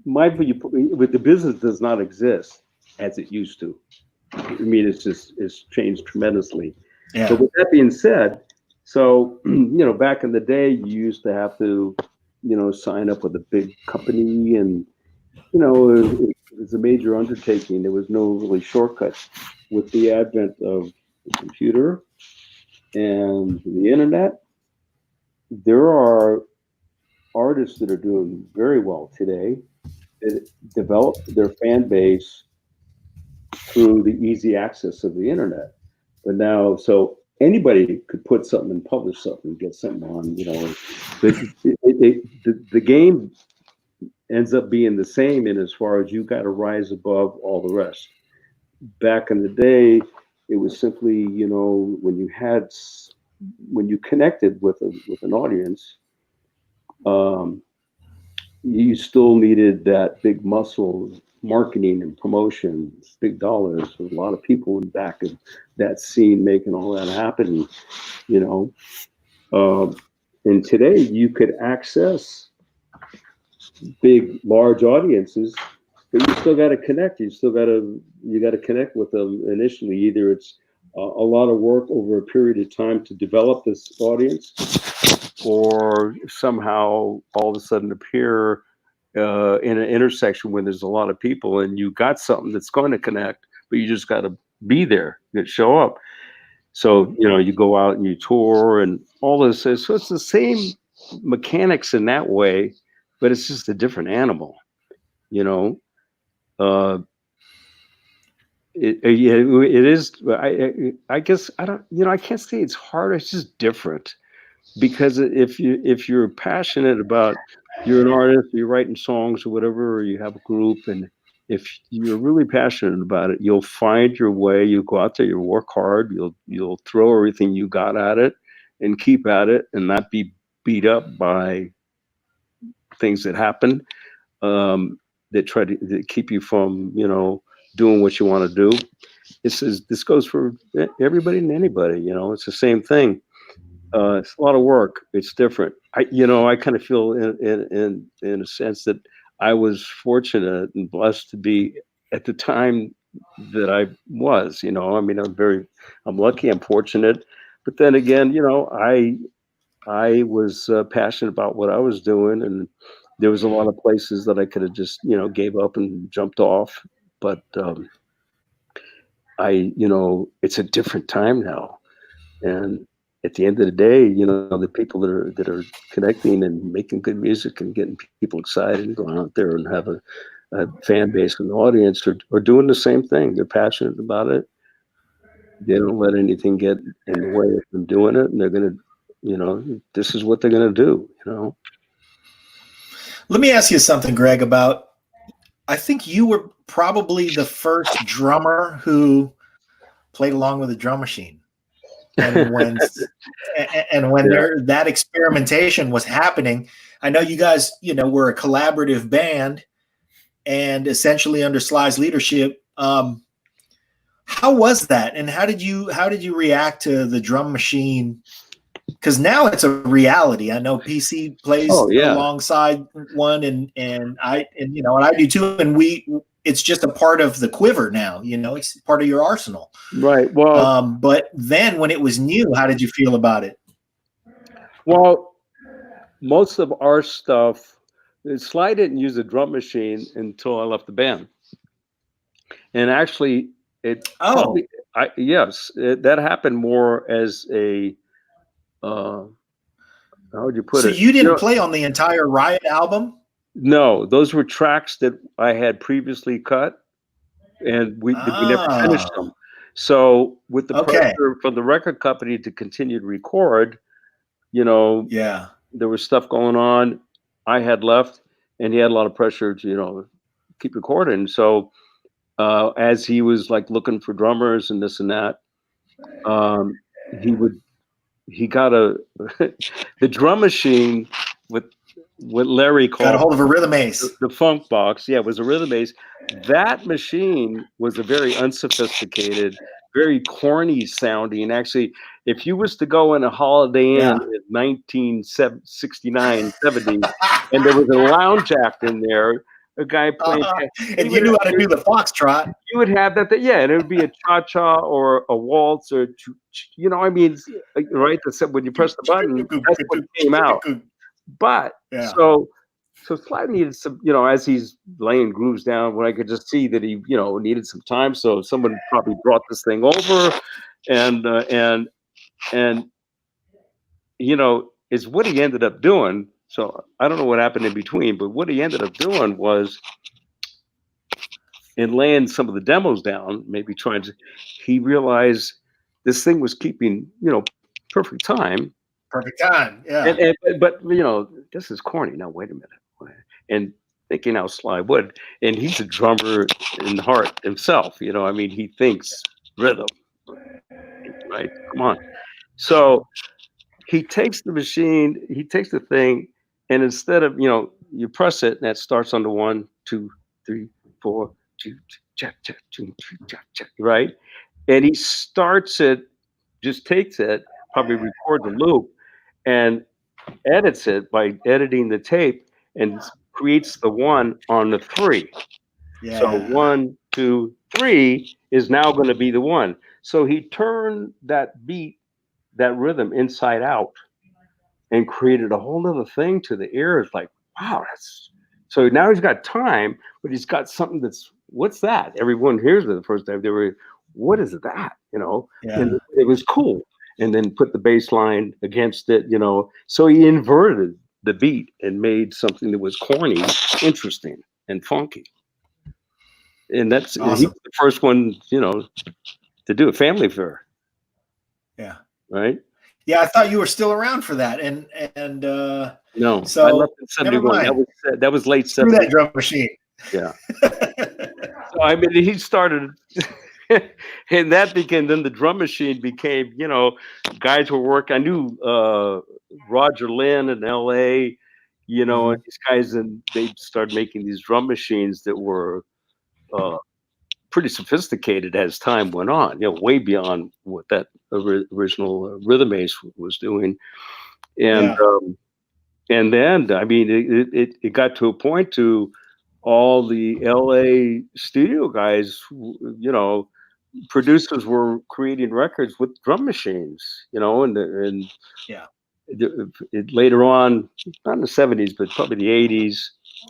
my view with the business does not exist as it used to. I mean, it's changed tremendously. Yeah. But with that being said, so you know, back in the day, you used to have to, you know, sign up with a big company, and you know, it was a major undertaking. There was no really shortcuts. With the advent of the computer and the internet, there are artists that are doing very well today that develop their fan base through the easy access of the internet. But now, so anybody could put something and publish something, get something on, you know. The game ends up being the same in as far as you got to rise above all the rest. Back in the day, it was simply, you know, when you connected with an audience, you still needed that big muscle, marketing and promotion, big dollars. There's a lot of people in back of that scene making all that happen, you know. And today you could access big, large audiences, but you still got to connect. You got to connect with them initially. Either it's a lot of work over a period of time to develop this audience, or somehow all of a sudden appear in an intersection where there's a lot of people and you got something that's going to connect, but you just got to be there, show up. So, you know, you go out and you tour and all this. So it's the same mechanics in that way, but it's just a different animal, you know. It is. I guess I don't. You know, I can't say it's hard. It's just different. Because if you're passionate about, you're an artist, you're writing songs or whatever, or you have a group, and if you're really passionate about it, you'll find your way. You go out there, you work hard, you'll throw everything you got at it, and keep at it, and not be beat up by things that happen. that try to keep you from, you know, doing what you want to do. This goes for everybody and anybody, you know. It's the same thing. It's a lot of work. It's different. I kind of feel in a sense that I was fortunate and blessed to be at the time that I was, you know. I mean, I'm lucky, I'm fortunate, but then again, you know, I was passionate about what I was doing, and there was a lot of places that I could have just, you know, gave up and jumped off, but you know, it's a different time now, and at the end of the day, you know, the people that are connecting and making good music and getting people excited and going out there and have a fan base and audience are doing the same thing. They're passionate about it. They don't let anything get in the way of them doing it, and they're gonna, you know, this is what they're gonna do. You know. Let me ask you something, Greg. About I think you were probably the first drummer who played along with a drum machine. And when that experimentation was happening, I know you guys, you know, were a collaborative band, and essentially under Sly's leadership. How was that, and how did you react to the drum machine? Because now it's a reality. I know PC plays alongside one, and I do too, and it's just a part of the quiver now. You know, it's part of your arsenal. Right. Well, but then when it was new, how did you feel about it? Well, most of our stuff, Sly didn't use a drum machine until I left the band. And actually, that happened more as a, how would you put it? So you didn't play on the entire Riot album? No, those were tracks that I had previously cut, and we never finished them. So with the pressure from the record company to continue to record, you know, there was stuff going on. I had left, and he had a lot of pressure to, you know, keep recording. So as he was like looking for drummers and this and that, he got the drum machine with what Larry called, got a hold of a rhythm ace. The funk box. Yeah, it was a rhythm ace. That machine was a very unsophisticated, very corny sounding. Actually, if you was to go in a Holiday Inn in 1969, 70, and there was a lounge act in there, a guy playing, and you knew how to do the foxtrot. You would have that, and it would be a cha-cha or a waltz or, you know, I mean, right? When you press the button, that's what came out. But so Sly needed some, you know, as he's laying grooves down, when I could just see that he, you know, needed some time. So someone probably brought this thing over, and you know, is what he ended up doing. So I don't know what happened in between, but what he ended up doing was, in laying some of the demos down, maybe he realized this thing was keeping, you know, perfect time. Perfect time, yeah. But you know, this is corny. Now wait a minute. And thinking how Sly would, and he's a drummer in heart himself. You know, I mean, he thinks rhythm, right? Come on. So he takes the machine, he takes the thing, and instead of, you know, you press it, and that starts on the 1, 2, 3, 4, 2, right? And he starts it, just takes it, probably records a loop, and edits it by editing the tape, and creates the 1 on the 3. Yeah. So 1, 2, 3 is now going to be the 1. So he turned that beat, that rhythm inside out, and created a whole other thing to the ear. It's like, wow, so now he's got time, but he's got something that's, what's that? Everyone hears it the first time. They were, what is that? You know, and it was cool. And then put the bass line against it, you know. So he inverted the beat and made something that was corny, interesting, and funky. And that's awesome. He was the first one, you know, to do a Family Affair. Yeah. Right? Yeah, I thought you were still around for that. And no, so I left in 71. That was late 70s. Through that drum machine. Yeah. So I mean, he started. And that became, then the drum machine became, you know, guys were working. I knew Roger Lynn in LA, you know, and these guys, and they started making these drum machines that were pretty sophisticated as time went on, you know, way beyond what that original Rhythm Ace was doing. And and then, I mean, it got to a point to all the LA studio guys, you know, producers were creating records with drum machines, you know, and later on, not in the 70s, but probably the 80s,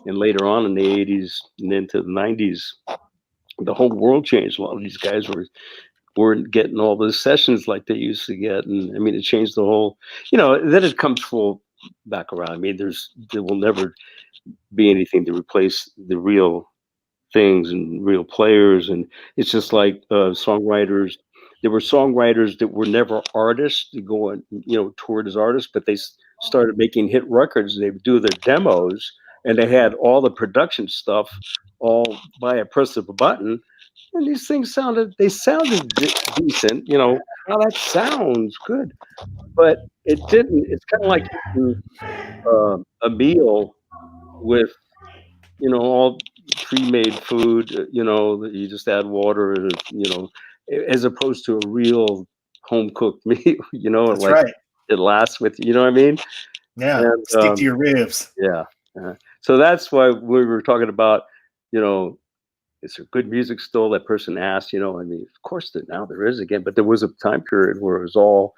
and later on in the 80s and into the 90s, the whole world changed. A lot of these guys weren't getting all the sessions like they used to get, and I mean, it changed the whole. You know, then it comes full back around. I mean, there will never be anything to replace the real things and real players, and it's just like songwriters. There were songwriters that were never artists to go and, you know, toured as artists, but they started making hit records. They would do their demos, and they had all the production stuff all by a press of a button, and these things sounded decent. You know, oh, that sounds good, but it didn't. It's kind of like eating a meal with, you know, all pre-made food, you know, that you just add water and, you know, as opposed to a real home-cooked meal, you know. That's like, right. It lasts with, you know what I mean? Yeah, and, stick to your ribs. Yeah. So that's why we were talking about, you know, is there good music still? That person asked, you know, I mean, of course now there is again, but there was a time period where it was all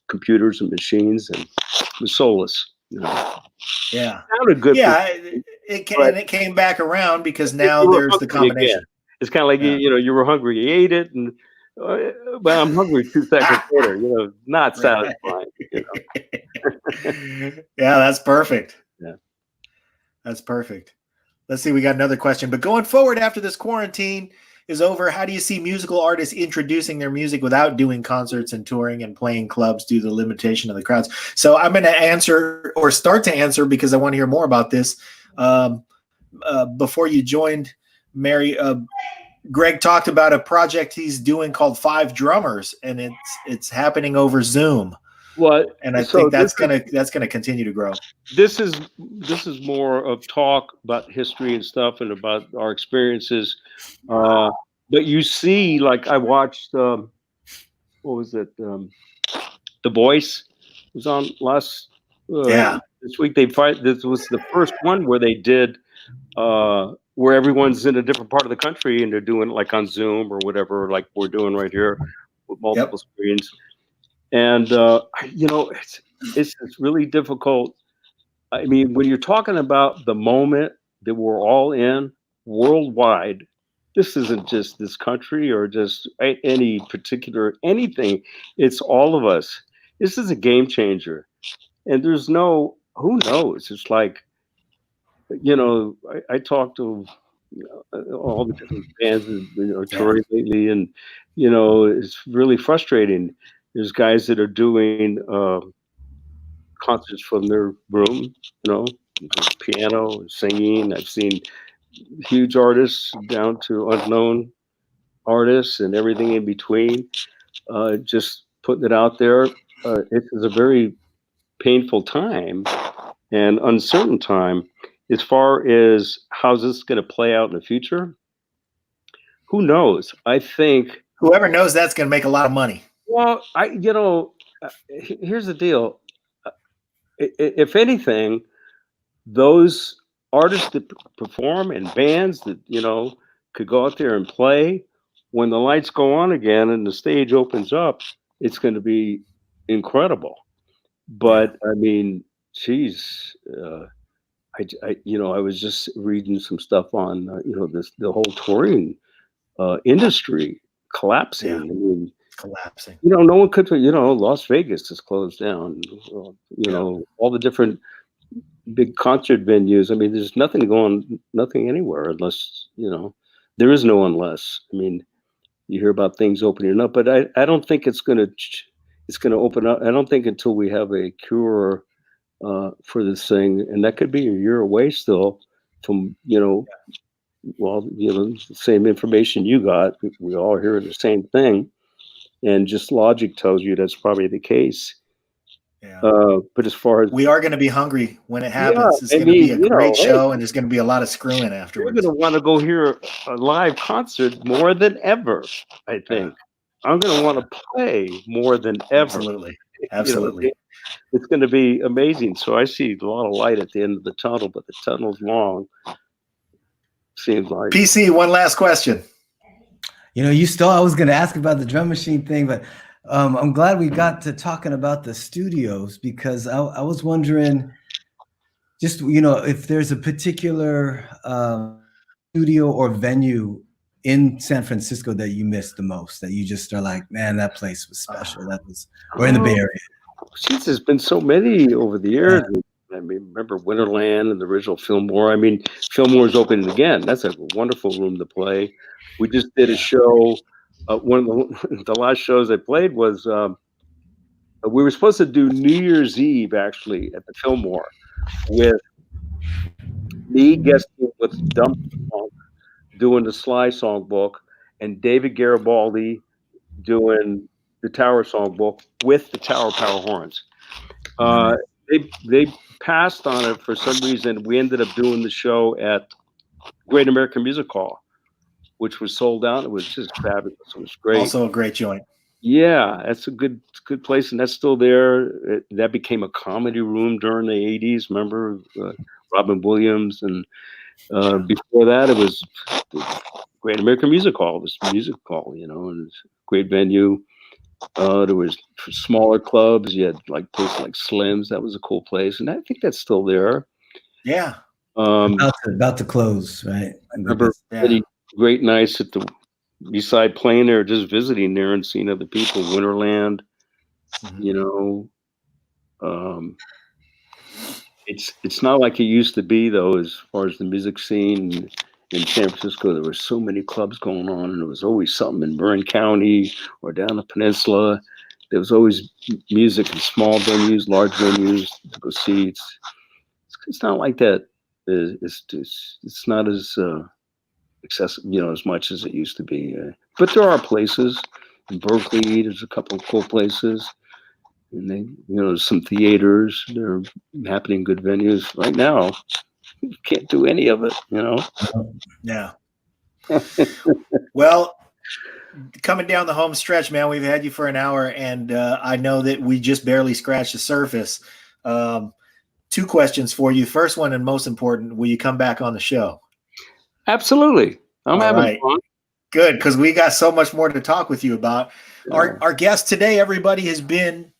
computers and machines, and it was soulless, you know. Yeah. It sounded good. Yeah, it came back around because now there's the combination. Again. It's kind of like, you know, you were hungry, you ate it, and but I'm hungry 2 seconds later, you know, not satisfying. You know? Yeah, that's perfect. Yeah, that's perfect. Let's see, we got another question. But going forward after this quarantine is over, how do you see musical artists introducing their music without doing concerts and touring and playing clubs due to the limitation of the crowds? So I'm going to answer, or start to answer, because I want to hear more about this. Before you joined, Mary, Greg talked about a project he's doing called 5 Drummers, and it's happening over Zoom. Well, and I think that's gonna continue to grow. This is more of talk about history and stuff, and about our experiences. But you see, like, I watched what was it? The Voice was on last this week. This was the first one where they did where everyone's in a different part of the country, and they're doing it like on Zoom or whatever, like we're doing right here with multiple screens. And you know, it's really difficult. I mean, when you're talking about the moment that we're all in worldwide, this isn't just this country or just any particular anything. It's all of us. This is a game changer, and there's no, who knows. It's like, you know, I talked to all the different bands, you know, touring lately, and you know, it's really frustrating. There's guys that are doing concerts from their room, you know, piano, singing. I've seen huge artists down to unknown artists and everything in between, just putting it out there. It is a very painful time and uncertain time as far as how's this going to play out in the future. Who knows? I think whoever knows that's going to make a lot of money. Well, you know, here's the deal. If anything, those artists that perform and bands that, you know, could go out there and play, when the lights go on again and the stage opens up, it's going to be incredible. But I mean, geez, you know, I was just reading some stuff on, you know, the whole touring industry collapsing. Yeah. I mean, collapsing. You know, no one could. You know, Las Vegas is closed down. You know, all the different big concert venues. I mean, there's nothing anywhere unless, you know, there is no unless. I mean, you hear about things opening up, but I don't think it's gonna open up. I don't think until we have a cure for this thing, and that could be a year away still. From, you know, well, you know, the same information you got. We all hear the same thing. And just logic tells you that's probably the case. Yeah. But as far as we are going to be hungry when it happens, it's going to be a great show, and there's going to be a lot of screwing afterwards. You're going to want to go hear a live concert more than ever. I think I'm going to want to play more than ever. Absolutely. It's going to be amazing. So I see a lot of light at the end of the tunnel, but the tunnel's long. Seems like. PC, one last question. You know, I was going to ask about the drum machine thing, but I'm glad we got to talking about the studios, because I was wondering, just, you know, if there's a particular studio or venue in San Francisco that you miss the most, that you just are like, man, that place was special. Or in the Bay Area. Since there's been so many over the years. Yeah. I mean, remember Winterland and the original Fillmore. I mean, Fillmore's opening again. That's a wonderful room to play. We just did a show. One of the last shows I played was we were supposed to do New Year's Eve actually at the Fillmore with me guesting with Dump doing the Sly Songbook and David Garibaldi doing the Tower Songbook with the Tower Power Horns. They passed on it for some reason. We ended up doing the show at Great American Music Hall, which was sold out. It was just fabulous. It was great. Also a great joint. Yeah, that's a good place, and that's still there. That became a comedy room during the 80s. Remember Robin Williams, and before that, it was the Great American Music Hall. It was music hall, you know, and it was a great venue. There was smaller clubs. You had like places like Slim's. That was a cool place, and I think that's still there. Yeah. About to close, right? I remember many great nights at the beside playing there, just visiting there and seeing other people. Winterland, you know. It's not like it used to be though, as far as the music scene in San Francisco. There were so many clubs going on, and there was always something in Marin County or down the peninsula. There was always music in small venues, large venues to go see. It's not like that. It's not as accessible, you know, as much as it used to be. But there are places in Berkeley. There's a couple of cool places, and they, you know, there's some theaters. They're happening good venues right now. You can't do any of it, you know. Yeah. Well, coming down the home stretch, man, we've had you for an hour, and I know that we just barely scratched the surface. 2 questions for you. First one, and most important, will you come back on the show? Absolutely. I'm having fun. Good, because we got so much more to talk with you about. Yeah. Our guest today, everybody, has been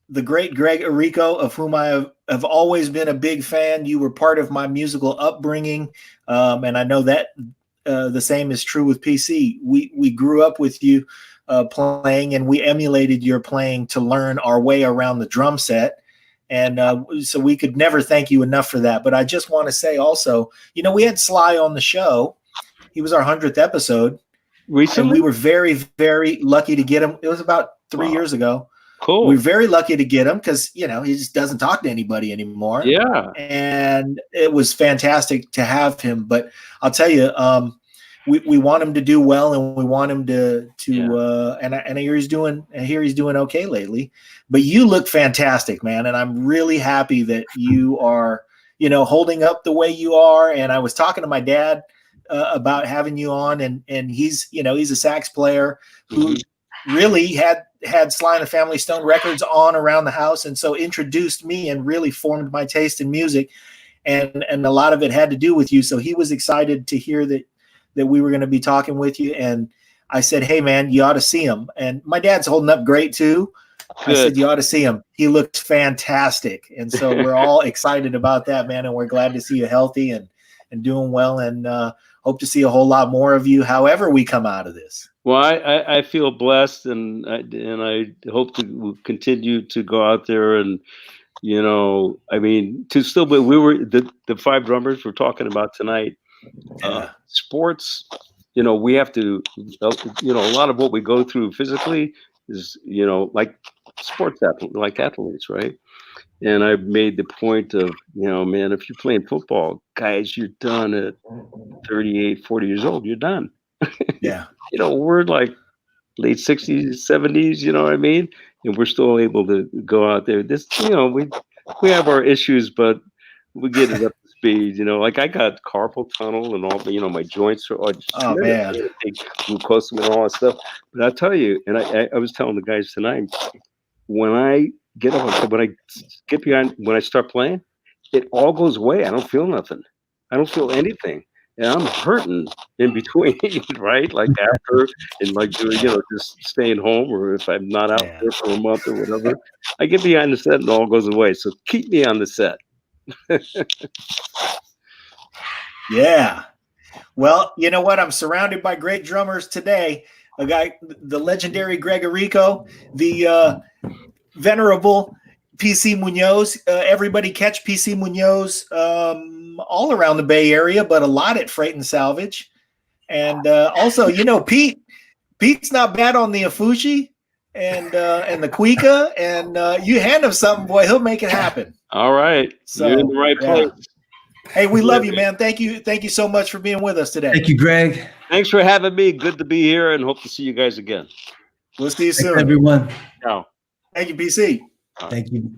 the great Greg Errico, of whom I have always been a big fan. You were part of my musical upbringing, and I know that the same is true with PC. We grew up with you playing, and we emulated your playing to learn our way around the drum set. And so we could never thank you enough for that. But I just want to say also, you know, we had Sly on the show. He was our 100th episode. Recently? And we were very, very lucky to get him. It was about 3 years ago. Cool. We were very lucky to get him because, you know, he just doesn't talk to anybody anymore. Yeah. And it was fantastic to have him. But I'll tell you, we want him to do well, and we want him to and I hear he's doing okay lately. But you look fantastic, man, and I'm really happy that you are, you know, holding up the way you are. And I was talking to my dad about having you on, and he's, you know, he's a sax player who really had Sly and the Family Stone records on around the house, and so introduced me and really formed my taste in music, and a lot of it had to do with you. So he was excited to hear that we were going to be talking with you, and I said, hey man, you ought to see him. And my dad's holding up great too. Good. I said, you ought to see him. He looked fantastic. And so we're all excited about that, man. And we're glad to see you healthy and doing well, and hope to see a whole lot more of you however we come out of this. Well, I feel blessed, and I hope to continue to go out there, and, you know, I mean, to still, but we were the 5 drummers we're talking about tonight. Sports, you know, we have to, you know, a lot of what we go through physically is, you know, like athletes, right? And I've made the point of, you know, man, if you're playing football, guys, you're done at 38, 40 years old. You're done. Yeah. You know, we're like late 60s, 70s, you know what I mean? and we're still able to go out there. This, we have our issues, but we get it up to speed. Like I got carpal tunnel and all. My joints are. Oh man, take glucose and all that stuff. But I'll tell you, and I was telling the guys tonight, when I get up, when I get behind, when I start playing, it all goes away. I don't feel nothing. I don't feel anything. And I'm hurting in between, right? Like after and like doing, just staying home, or if I'm not out there for a month or whatever, I get behind the set and it all goes away. So keep me on the set. Yeah. Well, you know what? I'm surrounded by great drummers today. A guy, the legendary Greg Errico, the venerable PC Munoz. Everybody catch PC Munoz all around the Bay Area, but a lot at Freight and Salvage. And also, Pete's not bad on the Afushi and the Cuica. And you hand him something, boy, he'll make it happen. All right. So, you're in the right place. Hey, we love you, man. Thank you. Thank you so much for being with us today. Thank you, Greg. Thanks for having me. Good to be here and hope to see you guys again. We'll see you soon. Thanks, everyone. Ciao. Thank you, PC. Thank you.